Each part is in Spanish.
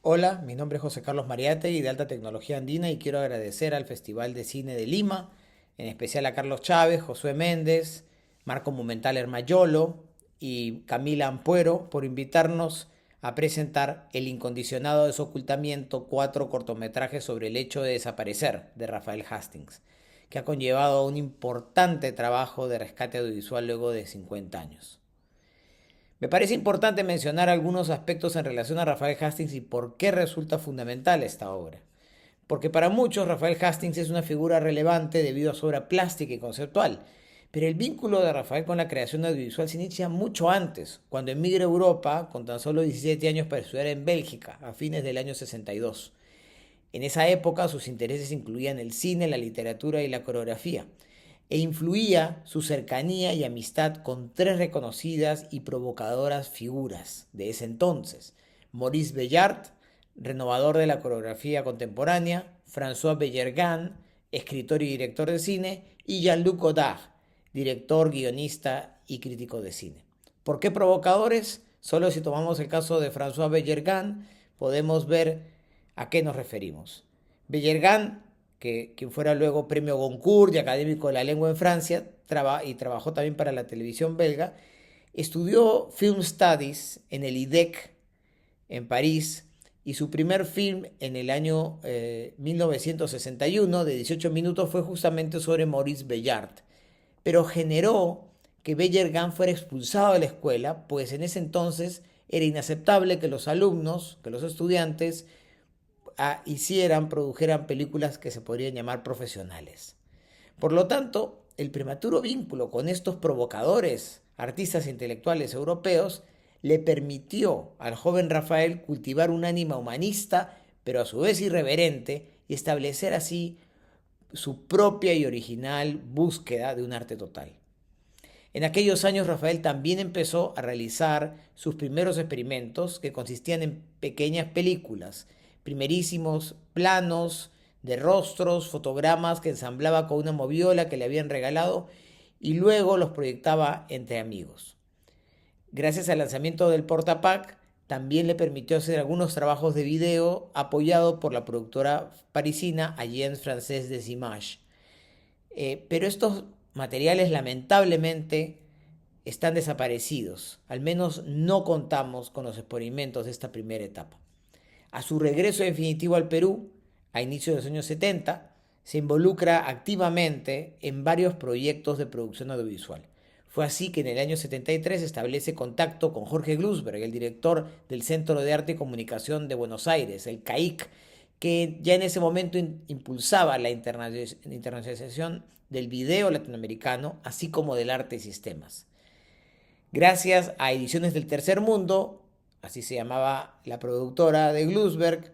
Hola, mi nombre es José Carlos Mariátegui de Alta Tecnología Andina y quiero agradecer al Festival de Cine de Lima, en especial a Carlos Chávez, Josué Méndez, Marco Mumental Mayolo y Camila Ampuero por invitarnos a presentar El incondicionado desocultamiento, cuatro cortometrajes sobre el hecho de desaparecer de Rafael Hastings, que ha conllevado un importante trabajo de rescate audiovisual luego de 50 años. Me parece importante mencionar algunos aspectos en relación a Rafael Hastings y por qué resulta fundamental esta obra. Porque para muchos Rafael Hastings es una figura relevante debido a su obra plástica y conceptual, pero el vínculo de Rafael con la creación audiovisual se inicia mucho antes, cuando emigra a Europa con tan solo 17 años para estudiar en Bélgica a fines del año 62. En esa época sus intereses incluían el cine, la literatura y la coreografía, e influía su cercanía y amistad con tres reconocidas y provocadoras figuras de ese entonces: Maurice Bellart, renovador de la coreografía contemporánea; François Bellergan, escritor y director de cine; y Jean-Luc Godard, director, guionista y crítico de cine. ¿Por qué provocadores? Solo si tomamos el caso de François Bellergan podemos ver a qué nos referimos. Bellergan, quien fuera luego premio Goncourt y académico de la lengua en Francia, y trabajó también para la televisión belga, estudió Film Studies en el IDEC en París y su primer film en el año 1961 de 18 minutos fue justamente sobre Maurice Bellart, pero generó que Bellergan fuera expulsado de la escuela, pues en ese entonces era inaceptable que los alumnos, que los estudiantes produjeran películas que se podrían llamar profesionales. Por lo tanto, el prematuro vínculo con estos provocadores, artistas intelectuales europeos, le permitió al joven Rafael cultivar un ánima humanista, pero a su vez irreverente, y establecer así su propia y original búsqueda de un arte total. En aquellos años Rafael también empezó a realizar sus primeros experimentos, que consistían en pequeñas películas, primerísimos planos de rostros, fotogramas que ensamblaba con una moviola que le habían regalado y luego los proyectaba entre amigos. Gracias al lanzamiento del Portapac, también le permitió hacer algunos trabajos de video apoyado por la productora parisina Agence Française des Images. Pero estos materiales lamentablemente están desaparecidos. Al menos no contamos con los experimentos de esta primera etapa. A su regreso definitivo al Perú, a inicios de los años 70, se involucra activamente en varios proyectos de producción audiovisual. Fue así que en el año 73 establece contacto con Jorge Glusberg, el director del Centro de Arte y Comunicación de Buenos Aires, el CAIC, que ya en ese momento impulsaba la internacionalización del video latinoamericano, así como del arte y sistemas. Gracias a Ediciones del Tercer Mundo, así se llamaba la productora de Glusberg,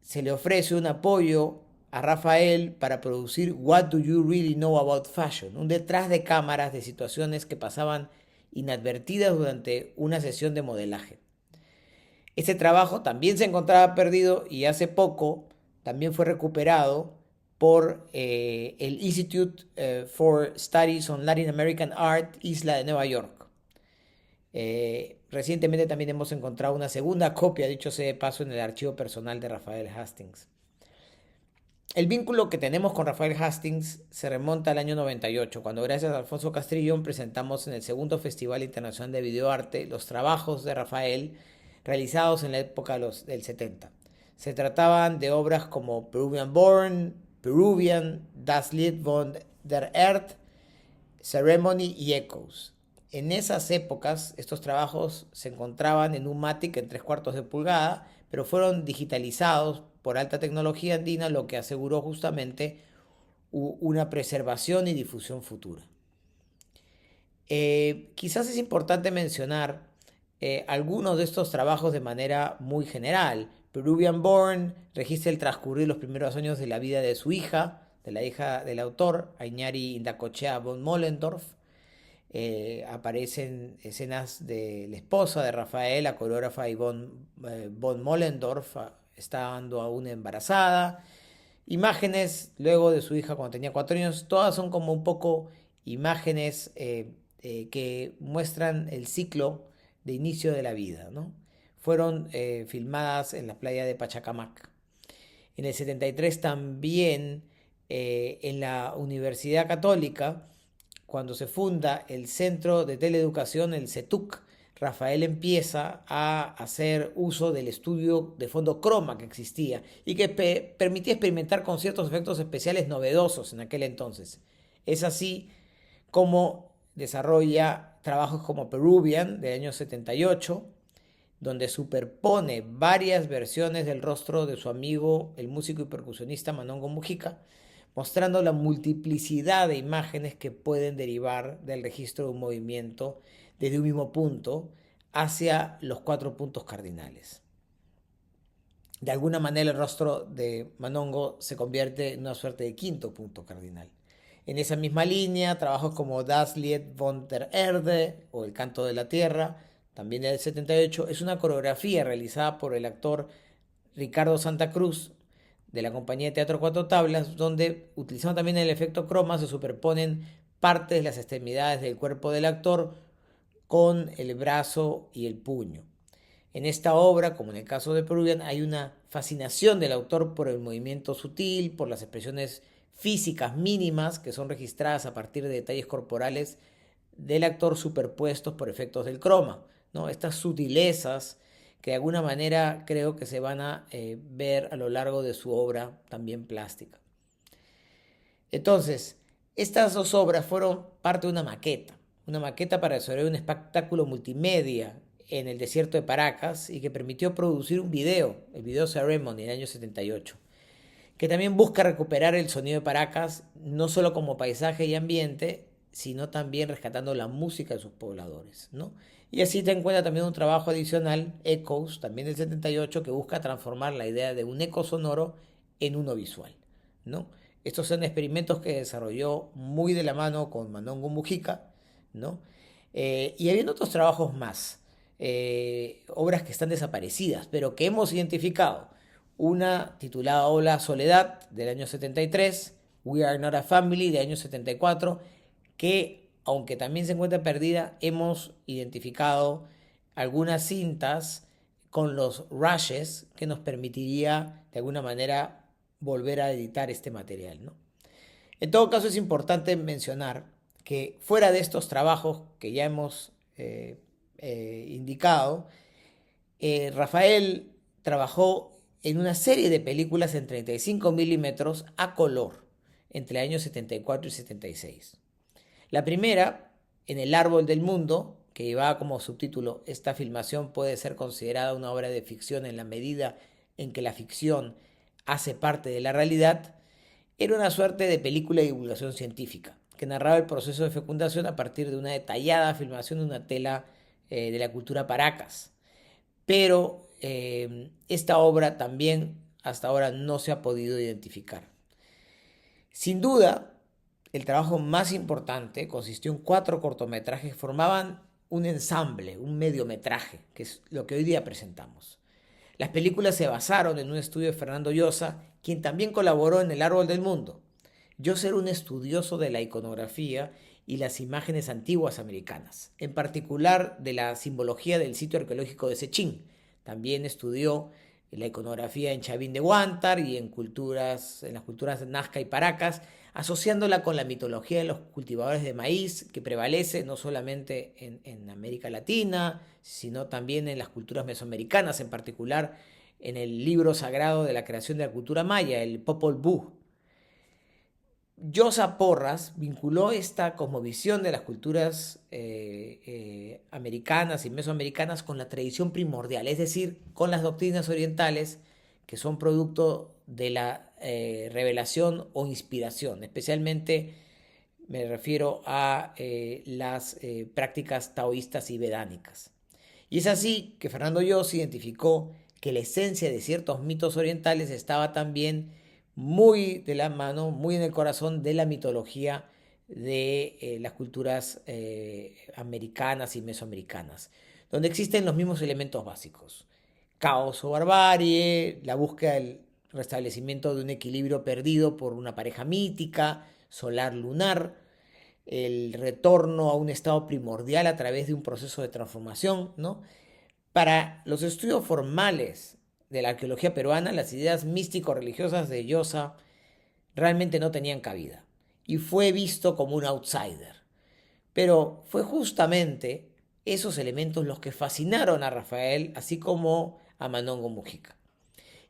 se le ofrece un apoyo a Rafael para producir What Do You Really Know About Fashion, un detrás de cámaras de situaciones que pasaban inadvertidas durante una sesión de modelaje. Este trabajo también se encontraba perdido y hace poco también fue recuperado por el Institute for Studies on Latin American Art, Isla de Nueva York. Recientemente también hemos encontrado una segunda copia, dicho sea de paso, en el archivo personal de Rafael Hastings. El vínculo que tenemos con Rafael Hastings se remonta al año 98, cuando gracias a Alfonso Castrillón presentamos en el segundo Festival Internacional de Videoarte los trabajos de Rafael realizados en la época del 70. Se trataban de obras como Peruvian Born, Peruvian, Das Lied von der Erde, Ceremony y Echoes. En esas épocas, estos trabajos se encontraban en un Matic en 3/4 de pulgada, pero fueron digitalizados por alta tecnología andina, lo que aseguró justamente una preservación y difusión futura. Quizás es importante mencionar algunos de estos trabajos de manera muy general. Peruvian Born registra el transcurrir de los primeros años de la vida de su hija, de la hija del autor, Ainari Indacochea von Mollendorf. Aparecen escenas de la esposa de Rafael, la coreógrafa Yvonne von Mollendorf, estando aún embarazada. Imágenes luego de su hija cuando tenía 4 años, todas son como un poco imágenes que muestran el ciclo de inicio de la vida, ¿no? fueron filmadas en la playa de Pachacamac. En el 73 también en la Universidad Católica, cuando se funda el Centro de Teleeducación, el CETUC, Rafael empieza a hacer uso del estudio de fondo croma que existía y que permitía experimentar con ciertos efectos especiales novedosos en aquel entonces. Es así como desarrolla trabajos como Peruvian del año 78, donde superpone varias versiones del rostro de su amigo, el músico y percusionista Manongo Mujica, mostrando la multiplicidad de imágenes que pueden derivar del registro de un movimiento desde un mismo punto hacia los 4 puntos cardinales. De alguna manera el rostro de Manongo se convierte en una suerte de 5.º cardinal. En esa misma línea, trabajos como Das Lied von der Erde o El canto de la tierra, también del 78, es una coreografía realizada por el actor Ricardo Santa Cruz de la compañía de teatro Cuatro Tablas, donde, utilizando también el efecto croma, se superponen partes de las extremidades del cuerpo del actor con el brazo y el puño. En esta obra, como en el caso de Peruvian, hay una fascinación del autor por el movimiento sutil, por las expresiones físicas mínimas que son registradas a partir de detalles corporales del actor superpuestos por efectos del croma, ¿no? Estas sutilezas que de alguna manera creo que se van a ver a lo largo de su obra también plástica. Entonces, estas dos obras fueron parte de una maqueta para desarrollar un espectáculo multimedia en el desierto de Paracas y que permitió producir un video, el video Ceremony, en el año 78, que también busca recuperar el sonido de Paracas, no solo como paisaje y ambiente, sino también rescatando la música de sus pobladores, ¿no? Y así te encuentra también un trabajo adicional, Echoes, también del 78, que busca transformar la idea de un eco sonoro en uno visual, ¿no? Estos son experimentos que desarrolló muy de la mano con Manongo Mujica, ¿no? Y habiendo otros trabajos más, obras que están desaparecidas, pero que hemos identificado. Una titulada Hola Soledad, del año 73, We Are Not a Family, del año 74, que, aunque también se encuentra perdida, hemos identificado algunas cintas con los rushes que nos permitiría, de alguna manera, volver a editar este material, ¿no? En todo caso, es importante mencionar que fuera de estos trabajos que ya hemos indicado, Rafael trabajó en una serie de películas en 35 milímetros a color entre años 74 y 76. La primera, En el árbol del mundo, que llevaba como subtítulo Esta filmación puede ser considerada una obra de ficción en la medida en que la ficción hace parte de la realidad, era una suerte de película de divulgación científica que narraba el proceso de fecundación a partir de una detallada filmación de una tela de la cultura Paracas. Pero esta obra también hasta ahora no se ha podido identificar. Sin duda, el trabajo más importante consistió en 4 cortometrajes que formaban un ensamble, un mediometraje, que es lo que hoy día presentamos. Las películas se basaron en un estudio de Fernando Llosa, quien también colaboró en El Árbol del Mundo. Llosa era un estudioso de la iconografía y las imágenes antiguas americanas, en particular de la simbología del sitio arqueológico de Sechín. También estudió la iconografía en Chavín de Huántar y en las culturas de Nazca y Paracas, asociándola con la mitología de los cultivadores de maíz que prevalece no solamente en América Latina, sino también en las culturas mesoamericanas, en particular en el libro sagrado de la creación de la cultura maya, el Popol Vuh. Llosa Porras vinculó esta cosmovisión de las culturas americanas y mesoamericanas con la tradición primordial, es decir, con las doctrinas orientales que son producto de la revelación o inspiración. Especialmente me refiero a las prácticas taoístas y vedánicas. Y es así que Fernando Llosa identificó que la esencia de ciertos mitos orientales estaba también muy de la mano, muy en el corazón de la mitología de las culturas americanas y mesoamericanas, donde existen los mismos elementos básicos: caos o barbarie, la búsqueda del restablecimiento de un equilibrio perdido por una pareja mítica, solar-lunar, el retorno a un estado primordial a través de un proceso de transformación, ¿no? Para los estudios formales de la arqueología peruana, las ideas místico-religiosas de Llosa realmente no tenían cabida y fue visto como un outsider. Pero fue justamente esos elementos los que fascinaron a Rafael, así como a Manongo Mujica.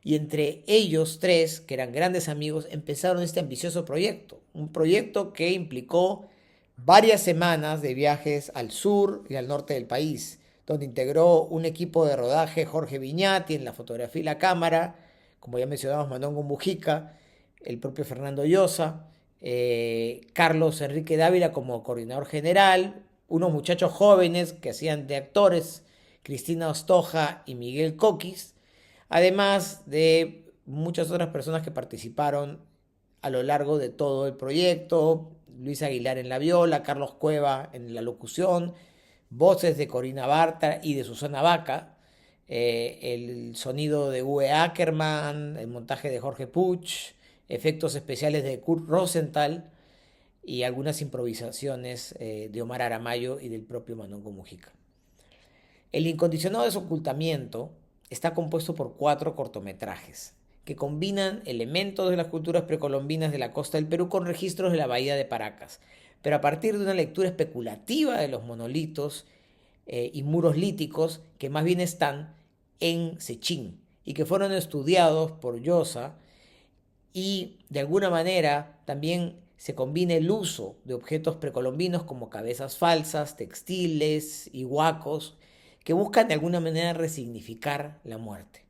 Y entre ellos tres, que eran grandes amigos, empezaron este ambicioso proyecto. Un proyecto que implicó varias semanas de viajes al sur y al norte del país, donde integró un equipo de rodaje Jorge Viñati en la fotografía y la cámara, como ya mencionamos Manongo Mujica, el propio Fernando Llosa, Carlos Enrique Dávila como coordinador general, unos muchachos jóvenes que hacían de actores, Cristina Ostoja y Miguel Coquis, además de muchas otras personas que participaron a lo largo de todo el proyecto, Luis Aguilar en la viola, Carlos Cueva en la locución, voces de Corina Barta y de Susana Vaca, el sonido de Uwe Ackerman, el montaje de Jorge Puch, efectos especiales de Kurt Rosenthal y algunas improvisaciones de Omar Aramayo y del propio Manongo Mujica. El incondicionado desocultamiento está compuesto por 4 cortometrajes que combinan elementos de las culturas precolombinas de la costa del Perú con registros de la bahía de Paracas, pero a partir de una lectura especulativa de los monolitos y muros líticos que más bien están en Sechín y que fueron estudiados por Llosa, y de alguna manera también se combina el uso de objetos precolombinos como cabezas falsas, textiles y huacos que buscan de alguna manera resignificar la muerte.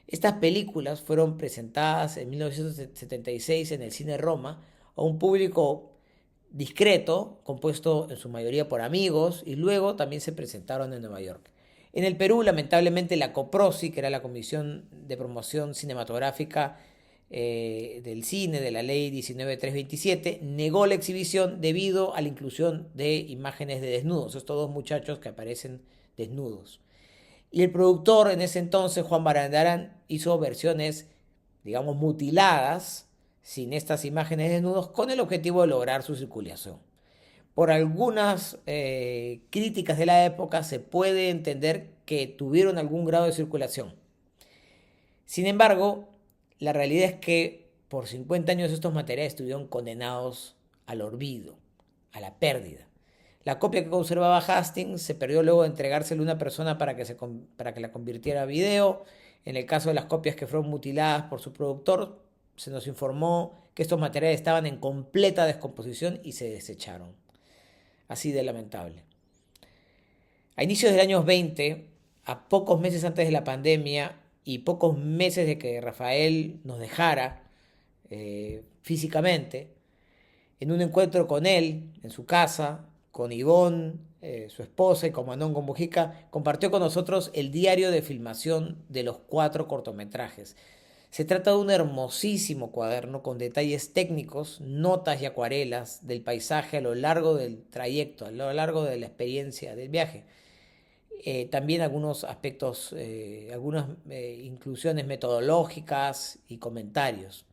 Estas películas fueron presentadas en 1976 en el Cine Roma a un público discreto, compuesto en su mayoría por amigos, y luego también se presentaron en Nueva York. En el Perú, lamentablemente, la COPROCI, que era la Comisión de Promoción Cinematográfica del Cine de la Ley 19327, negó la exhibición debido a la inclusión de imágenes de desnudos, estos 2 muchachos que aparecen desnudos. Y el productor en ese entonces, Juan Barandarán, hizo versiones, digamos, mutiladas, sin estas imágenes desnudos, con el objetivo de lograr su circulación. Por algunas críticas de la época se puede entender que tuvieron algún grado de circulación. Sin embargo, la realidad es que por 50 años estos materiales estuvieron condenados al olvido, a la pérdida. La copia que conservaba Hastings se perdió luego de entregársela a una persona para que la convirtiera a video. En el caso de las copias que fueron mutiladas por su productor, se nos informó que estos materiales estaban en completa descomposición y se desecharon. Así de lamentable. A inicios del año 20, a pocos meses antes de la pandemia y pocos meses de que Rafael nos dejara físicamente, en un encuentro con él, en su casa, con Ivonne, su esposa, y con Manongo Mujica, compartió con nosotros el diario de filmación de los 4 cortometrajes. Se trata de un hermosísimo cuaderno con detalles técnicos, notas y acuarelas del paisaje a lo largo del trayecto, a lo largo de la experiencia del viaje. También algunos aspectos, algunas inclusiones metodológicas y comentarios.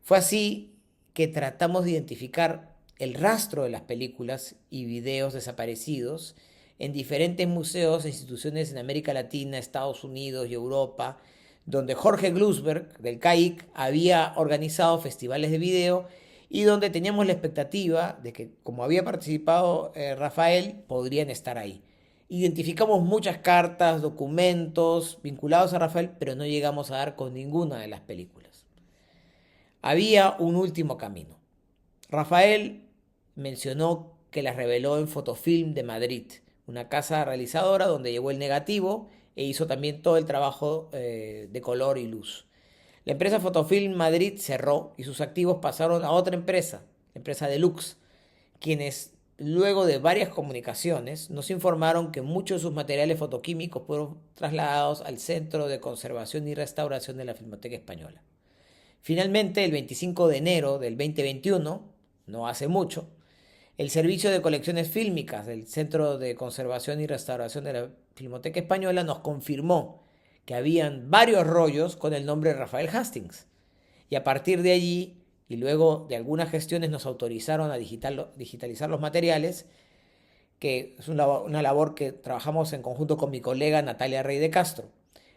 Fue así que tratamos de identificar el rastro de las películas y videos desaparecidos en diferentes museos e instituciones en América Latina, Estados Unidos y Europa, donde Jorge Glusberg del CAIC había organizado festivales de video y donde teníamos la expectativa de que, como había participado Rafael, podrían estar ahí. Identificamos muchas cartas, documentos vinculados a Rafael, pero no llegamos a dar con ninguna de las películas. Había un último camino. Rafael mencionó que las reveló en Fotofilm de Madrid, una casa realizadora donde llevó el negativo e hizo también todo el trabajo de color y luz. La empresa Fotofilm Madrid cerró y sus activos pasaron a otra empresa, la empresa Deluxe, quienes luego de varias comunicaciones nos informaron que muchos de sus materiales fotoquímicos fueron trasladados al Centro de Conservación y Restauración de la Filmoteca Española. Finalmente, el 25 de enero del 2021, no hace mucho, el Servicio de Colecciones Fílmicas del Centro de Conservación y Restauración de la Filmoteca Española nos confirmó que habían varios rollos con el nombre de Rafael Hastings. Y a partir de allí, y luego de algunas gestiones nos autorizaron a digitalizar los materiales, que es una labor que trabajamos en conjunto con mi colega Natalia Rey de Castro.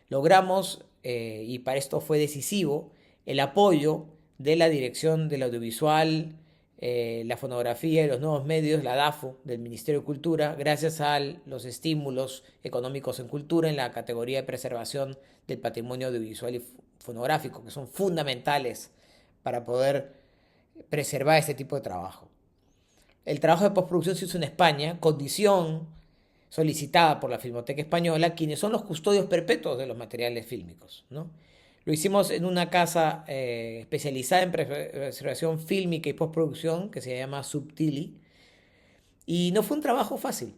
Logramos, y para esto fue decisivo, el apoyo de la Dirección del Audiovisual, la Fonografía y los Nuevos Medios, la DAFO, del Ministerio de Cultura, gracias a los estímulos económicos en cultura en la categoría de preservación del patrimonio audiovisual y fonográfico, que son fundamentales para poder preservar este tipo de trabajo. El trabajo de postproducción se hizo en España, condición solicitada por la Filmoteca Española, quienes son los custodios perpetuos de los materiales fílmicos, ¿no? Lo hicimos en una casa especializada en preservación fílmica y postproducción que se llama Subtili, y no fue un trabajo fácil,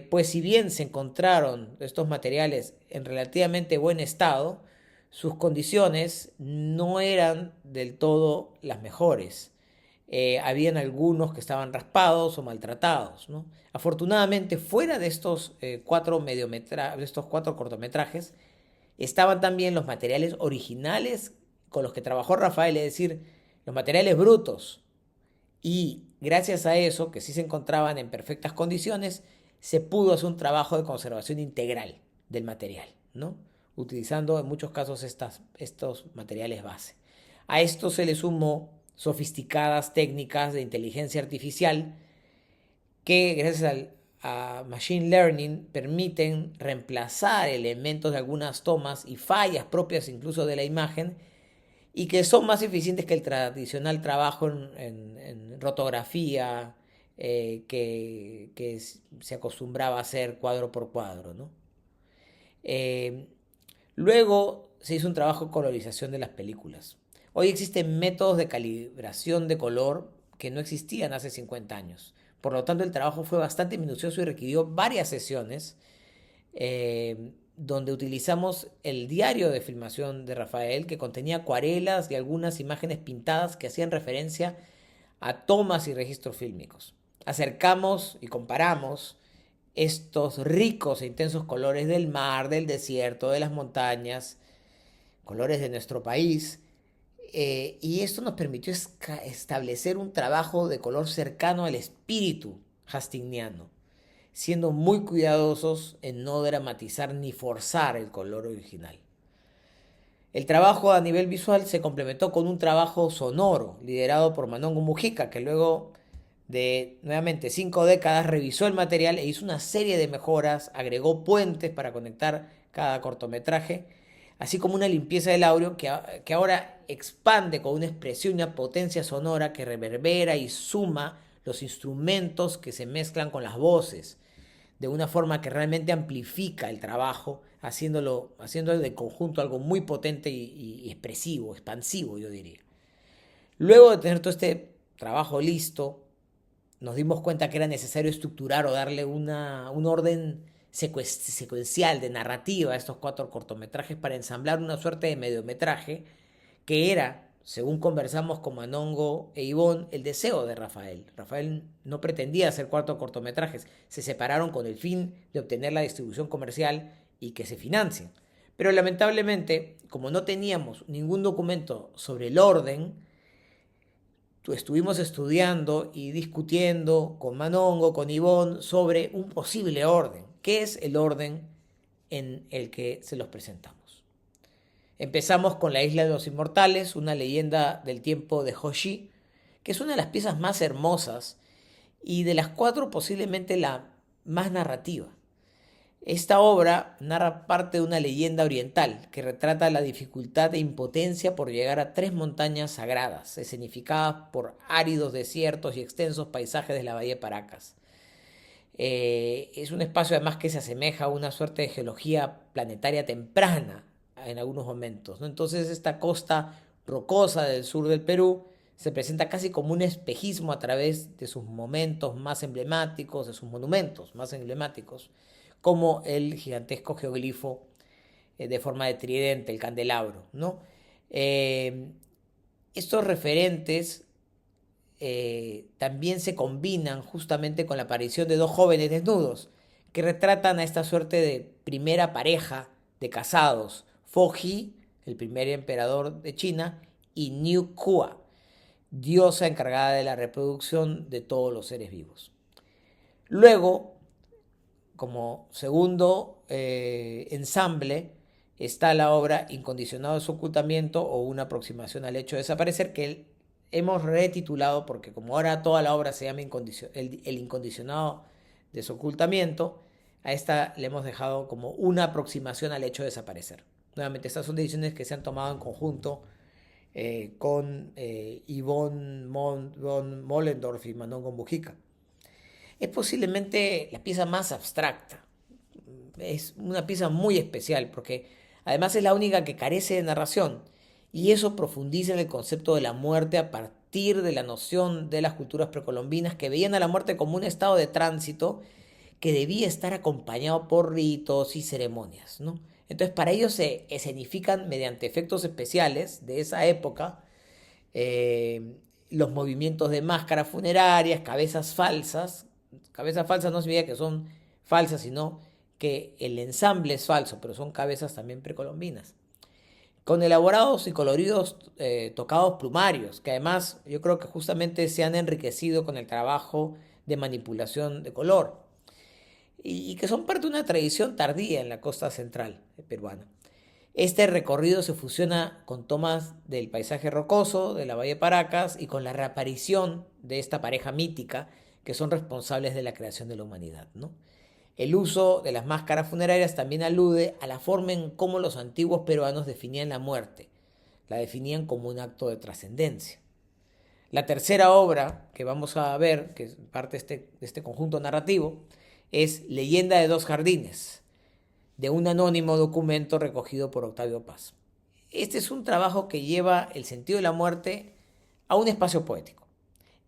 pues si bien se encontraron estos materiales en relativamente buen estado, sus condiciones no eran del todo las mejores. Habían algunos que estaban raspados o maltratados, ¿no? Afortunadamente, fuera de estos, de estos 4 cortometrajes, estaban también los materiales originales con los que trabajó Rafael, es decir, los materiales brutos. Y gracias a eso, que sí se encontraban en perfectas condiciones, se pudo hacer un trabajo de conservación integral del material, ¿no? Utilizando en muchos casos estos materiales base. A esto se le sumó sofisticadas técnicas de inteligencia artificial que gracias a Machine Learning permiten reemplazar elementos de algunas tomas y fallas propias incluso de la imagen y que son más eficientes que el tradicional trabajo en rotografía que se acostumbraba a hacer cuadro por cuadro, ¿no? Eh, Luego se hizo un trabajo de colorización de las películas. Hoy existen métodos de calibración de color que no existían hace 50 años. Por lo tanto, el trabajo fue bastante minucioso y requirió varias sesiones donde utilizamos el diario de filmación de Rafael, que contenía acuarelas y algunas imágenes pintadas que hacían referencia a tomas y registros fílmicos. Acercamos y comparamos estos ricos e intensos colores del mar, del desierto, de las montañas, colores de nuestro país, y esto nos permitió establecer un trabajo de color cercano al espíritu hastingiano, siendo muy cuidadosos en no dramatizar ni forzar el color original. El trabajo a nivel visual se complementó con un trabajo sonoro liderado por Manongo Mujica, que luego de nuevamente 5 décadas revisó el material e hizo una serie de mejoras, agregó puentes para conectar cada cortometraje, así como una limpieza del audio que ahora expande con una expresión y una potencia sonora que reverbera y suma los instrumentos que se mezclan con las voces, de una forma que realmente amplifica el trabajo, haciéndolo de conjunto algo muy potente y expresivo, expansivo, yo diría. Luego de tener todo este trabajo listo, nos dimos cuenta que era necesario estructurar o darle un orden secuencial de narrativa a estos 4 cortometrajes para ensamblar una suerte de mediometraje que era, según conversamos con Manongo e Ivonne, el deseo de Rafael. Rafael no pretendía hacer 4 cortometrajes, se separaron con el fin de obtener la distribución comercial y que se financien. Pero lamentablemente, como no teníamos ningún documento sobre el orden, estuvimos estudiando y discutiendo con Manongo, con Ivonne, sobre un posible orden. ¿Qué es el orden en el que se los presentamos? Empezamos con La Isla de los Inmortales, una leyenda del tiempo de Hoshi, que es una de las piezas más hermosas y de las 4 posiblemente la más narrativa. Esta obra narra parte de una leyenda oriental que retrata la dificultad e impotencia por llegar a 3 montañas sagradas, escenificadas por áridos desiertos y extensos paisajes de la Bahía de Paracas. Es un espacio además que se asemeja a una suerte de geología planetaria temprana en algunos momentos, ¿no? Entonces esta costa rocosa del sur del Perú se presenta casi como un espejismo a través de sus momentos más emblemáticos, de sus monumentos más emblemáticos, como el gigantesco geoglifo de forma de tridente, el candelabro, ¿no? Estos referentes también se combinan justamente con la aparición de 2 jóvenes desnudos que retratan a esta suerte de primera pareja de casados, Foji, el primer emperador de China, y Niu Kua, diosa encargada de la reproducción de todos los seres vivos. Luego, como segundo ensamble, está la obra Incondicionado de su ocultamiento o una aproximación al hecho de desaparecer, que hemos retitulado porque como ahora toda la obra se llama el Incondicionado de su ocultamiento, a esta le hemos dejado como una aproximación al hecho de desaparecer. Nuevamente, estas son decisiones que se han tomado en conjunto con Yvonne von Mollendorf y Manon Mujica. Es posiblemente la pieza más abstracta. Es una pieza muy especial porque además es la única que carece de narración y eso profundiza en el concepto de la muerte a partir de la noción de las culturas precolombinas que veían a la muerte como un estado de tránsito que debía estar acompañado por ritos y ceremonias, ¿no? Entonces para ellos se escenifican mediante efectos especiales de esa época los movimientos de máscaras funerarias, cabezas falsas. Cabezas falsas no significa que son falsas, sino que el ensamble es falso, pero son cabezas también precolombinas. Con elaborados y coloridos tocados plumarios, que además yo creo que justamente se han enriquecido con el trabajo de manipulación de color y que son parte de una tradición tardía en la costa central peruana. Este recorrido se fusiona con tomas del paisaje rocoso de la Valle de Paracas y con la reaparición de esta pareja mítica que son responsables de la creación de la humanidad, ¿no? El uso de las máscaras funerarias también alude a la forma en cómo los antiguos peruanos definían la muerte. La definían como un acto de trascendencia. La tercera obra que vamos a ver, que es parte de este conjunto narrativo, es Leyenda de dos jardines, de un anónimo documento recogido por Octavio Paz. Este es un trabajo que lleva el sentido de la muerte a un espacio poético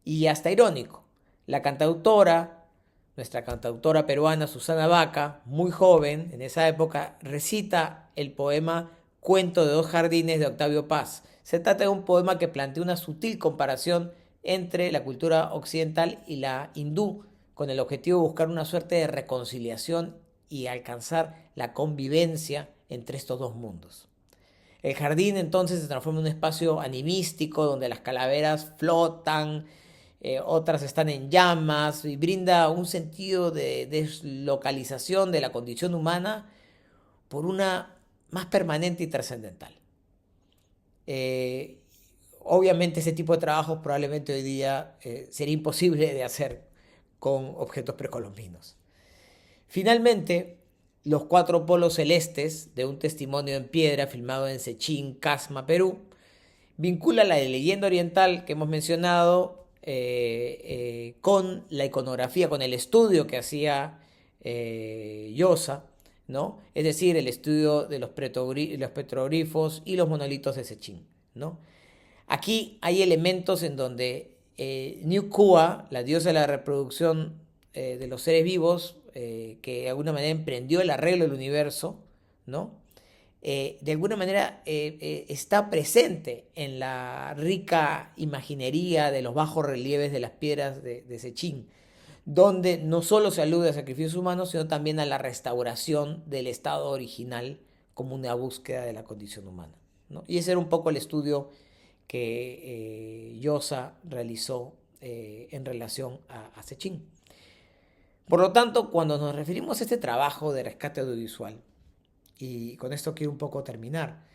y hasta irónico. La cantautora, nuestra cantautora peruana Susana Baca, muy joven en esa época, recita el poema Cuento de dos jardines de Octavio Paz. Se trata de un poema que plantea una sutil comparación entre la cultura occidental y la hindú, con el objetivo de buscar una suerte de reconciliación y alcanzar la convivencia entre estos dos mundos. El jardín entonces se transforma en un espacio animístico donde las calaveras flotan, otras están en llamas y brinda un sentido de deslocalización de la condición humana por una más permanente y trascendental. Obviamente ese tipo de trabajos probablemente hoy día sería imposible de hacer con objetos precolombinos. Finalmente, los cuatro polos celestes de un testimonio en piedra filmado en Sechín, Casma, Perú, vincula la leyenda oriental que hemos mencionado con la iconografía, con el estudio que hacía Llosa, ¿no? Es decir, el estudio de los petroglifos y los monolitos de Sechín, ¿no? Aquí hay elementos en donde Nyukua, la diosa de la reproducción de los seres vivos, que de alguna manera emprendió el arreglo del universo, ¿no? De alguna manera está presente en la rica imaginería de los bajos relieves de las piedras de Sechín, donde no solo se alude a sacrificios humanos, sino también a la restauración del estado original como una búsqueda de la condición humana, ¿no? Y ese era un poco el estudio que Llosa realizó en relación a Sechín. Por lo tanto, cuando nos referimos a este trabajo de rescate audiovisual, y con esto quiero un poco terminar,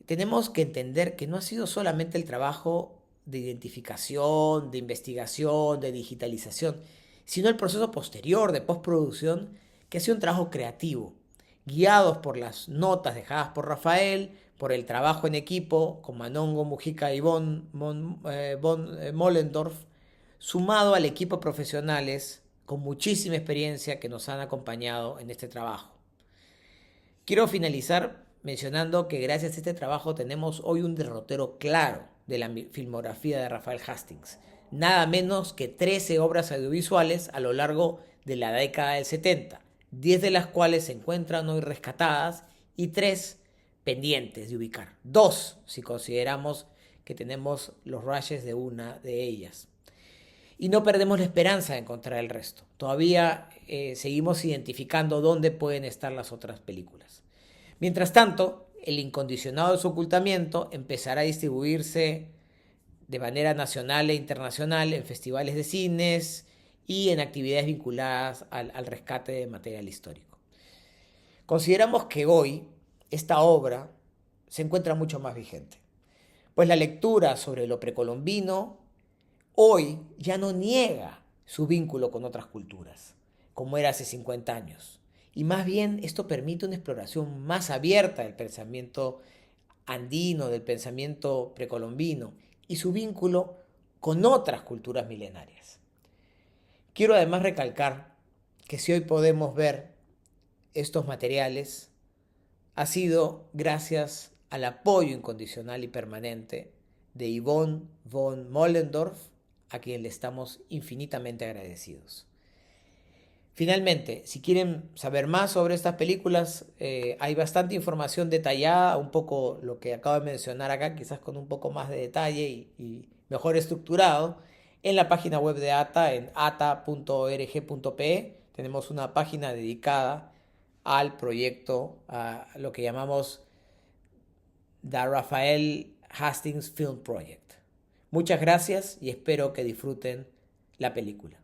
tenemos que entender que no ha sido solamente el trabajo de identificación, de investigación, de digitalización, sino el proceso posterior de postproducción, que ha sido un trabajo creativo, guiados por las notas dejadas por Rafael, por el trabajo en equipo con Manongo, Mujica y von Mollendorf, sumado al equipo de profesionales con muchísima experiencia que nos han acompañado en este trabajo. Quiero finalizar mencionando que gracias a este trabajo tenemos hoy un derrotero claro de la filmografía de Rafael Hastings. Nada menos que 13 obras audiovisuales a lo largo de la década del 70, 10 de las cuales se encuentran hoy rescatadas y 3 pendientes de ubicar. 2 si consideramos que tenemos los rushes de una de ellas. Y no perdemos la esperanza de encontrar el resto. Todavía seguimos identificando dónde pueden estar las otras películas. Mientras tanto, El Incondicionado de su ocultamiento empezará a distribuirse de manera nacional e internacional en festivales de cines y en actividades vinculadas al rescate de material histórico. Consideramos que hoy esta obra se encuentra mucho más vigente, pues la lectura sobre lo precolombino hoy ya no niega su vínculo con otras culturas, como era hace 50 años. Y más bien esto permite una exploración más abierta del pensamiento andino, del pensamiento precolombino y su vínculo con otras culturas milenarias. Quiero además recalcar que si hoy podemos ver estos materiales, ha sido gracias al apoyo incondicional y permanente de Yvonne von Mollendorf, a quien le estamos infinitamente agradecidos. Finalmente, si quieren saber más sobre estas películas, hay bastante información detallada, un poco lo que acabo de mencionar acá, quizás con un poco más de detalle y mejor estructurado, en la página web de ATA, en ata.org.pe. Tenemos una página dedicada al proyecto, a lo que llamamos The Raphael Hastings Film Project. Muchas gracias y espero que disfruten la película.